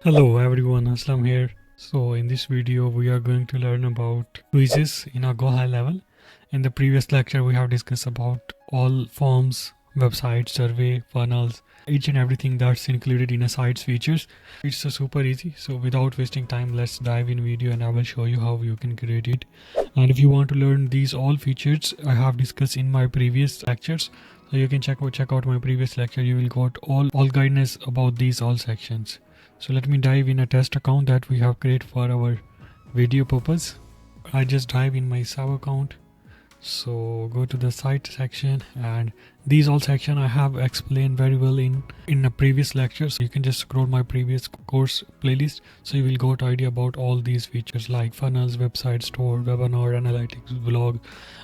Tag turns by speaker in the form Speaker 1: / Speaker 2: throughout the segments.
Speaker 1: Hello everyone, Aslam here. So in this video we are going to learn about quizzes in a GoHighLevel. In the previous lecture we have discussed about all forms, websites, survey, funnels, each and everything that's included in a site's features. It's super easy. So without wasting time, let's dive in video and I will show you how you can create it. And if you want to learn these all features I have discussed in my previous lectures, so you can check out my previous lecture. You will got all guidance about these all sections. So let me dive in a test account that we have created for our video purpose. I just dive in my sub account. So go to the site section, and these all section I have explained very well in a previous lecture. So you can just scroll my previous course playlist, so you will got idea about all these features like funnels, website, store, webinar, analytics, blog.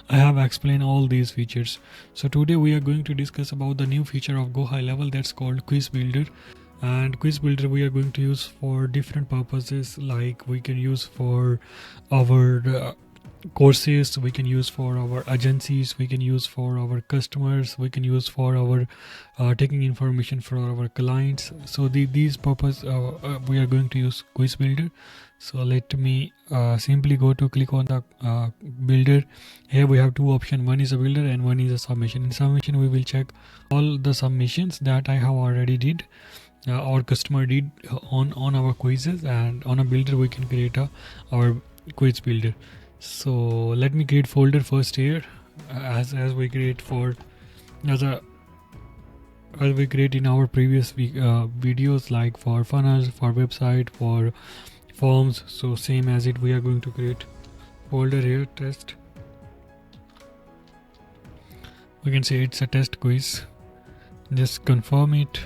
Speaker 1: I have explained all these features. So today we are going to discuss about the new feature of GoHighLevel that's called Quiz Builder. And quiz builder we are going to use for different purposes, like we can use for our courses, we can use for our agencies, we can use for our customers, we can use for our taking information for our clients. So these purpose we are going to use quiz builder. So let me simply go to click on the builder. Here we have two options, one is a builder and one is a submission. In submission we will check all the submissions that I have already did, our customer did on our quizzes, and on a builder we can create our quiz builder. So let me create folder first here, as we create for as we create in our previous videos, like for funnels, for website, for forms. So same as it, we are going to create folder here, test. We can say it's a test quiz, just confirm it.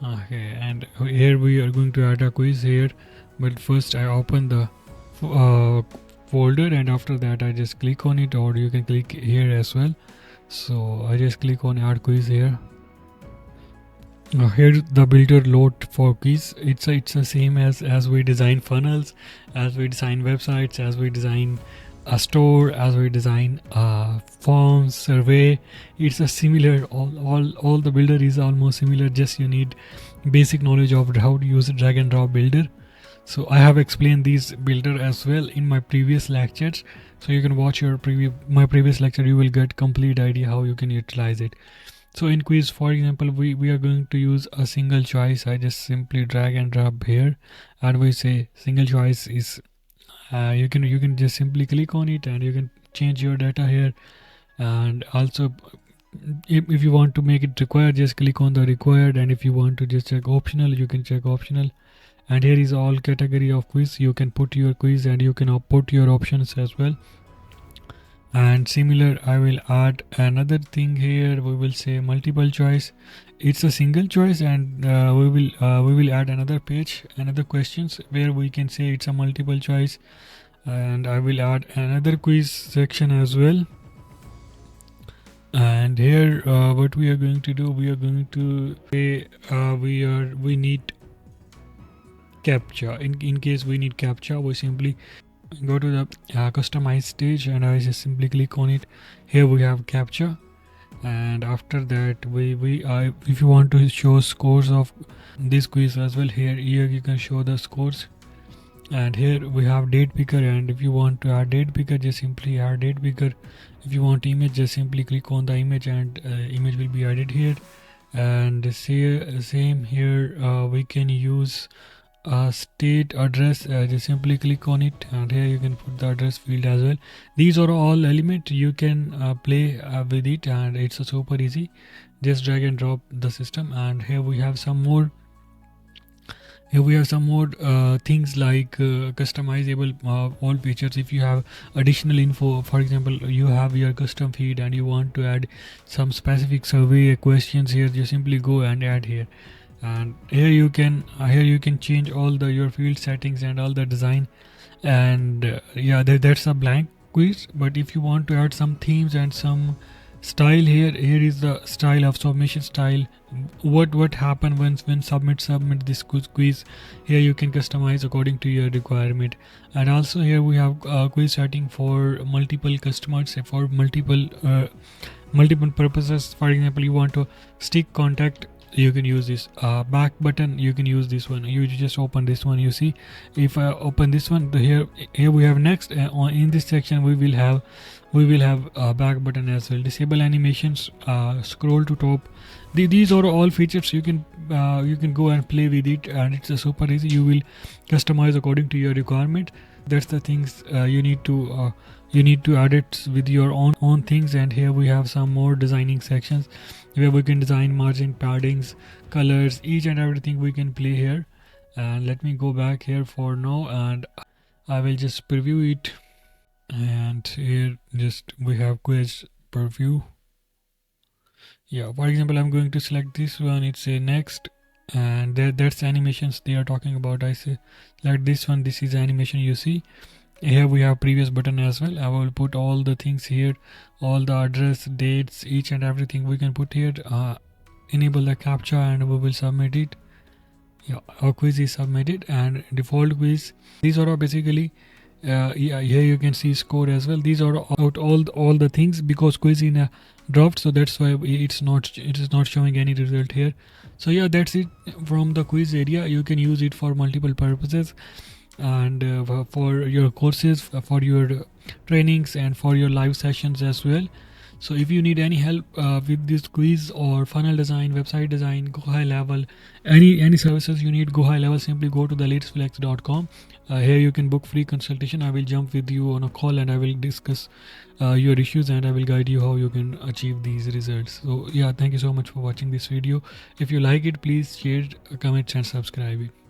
Speaker 1: Okay, and here we are going to add a quiz here, but first I open the folder, and after that I just click on it, or you can click here as well. So I just click on add quiz here. Here the builder load for quiz. It's the same as we design funnels, as we design websites, as we design a store, as we design forms, survey. It's a similar, all the builder is almost similar, just you need basic knowledge of how to use a drag and drop builder. So I have explained these builder as well in my previous lectures, so you can watch my previous lecture, you will get complete idea how you can utilize it. So in quiz, for example, we are going to use a single choice. I just simply drag and drop here, and we say single choice is you can just simply click on it and you can change your data here. And also if you want to make it required, just click on the required, and if you want to just check optional, you can check optional. And here is all category of quiz. You can put your quiz and you can put your options as well. And similar, I will add another thing here. We will say multiple choice. It's a single choice, and we will add another page, another questions where we can say it's a multiple choice. And I will add another quiz section as well. And here what we are going to do, we are going to say we need captcha. In case we need captcha, we simply go to the customize stage, and I just simply click on it. Here we have captcha, and after that if you want to show scores of this quiz as well, here you can show the scores. And here we have date picker, and if you want to add date picker, just simply add date picker. If you want image, just simply click on the image, and image will be added here. And same here, we can use state address. Just simply click on it, and here you can put the address field as well. These are all elements you can play with it, and it's super easy. Just drag and drop the system. And here we have some more things like customizable all features. If you have additional info, for example, you have your custom feed and you want to add some specific survey questions here, just simply go and add here. And here you can change all your field settings and all the design. And that's a blank quiz. But if you want to add some themes and some style, here is the style of submission style. What happen when submit this quiz. Here you can customize according to your requirement. And also here we have quiz setting for multiple customers, for multiple purposes. For example, you want to stick contact you can use this back button. You can use this one. You just open this one. You see, if I open this one, here we have next. In this section we will have back button as well. Disable animations, scroll to top. These are all features you can go and play with it, and it's super easy. You will customize according to your requirement. That's the things you need to add it with your own things. And here we have some more designing sections where we can design margin, paddings, colors, each and everything we can play here. And let me go back here for now, and I will just preview it. And here just we have quiz preview. Yeah, for example, I'm going to select this one. It's a next, and that's animations they are talking about. I say like this one. This is animation. You see, here we have previous button as well. I will put all the things here, all the address, dates, each and everything we can put here. Enable the captcha and we will submit it. Yeah, our quiz is submitted, and default quiz. These are basically yeah, here you can see score as well. These are out all the things, because quiz in a draft, so that's why it is not showing any result here. So yeah, that's it from the quiz area. You can use it for multiple purposes, and for your courses, for your trainings, and for your live sessions as well. So if you need any help with this quiz or funnel design, website design, GoHighLevel, any services you need, GoHighLevel, simply go to thelatestflex.com. Here you can book free consultation. I will jump with you on a call, and I will discuss your issues, and I will guide you how you can achieve these results. So yeah, thank you so much for watching this video. If you like it, please share, comment and subscribe it.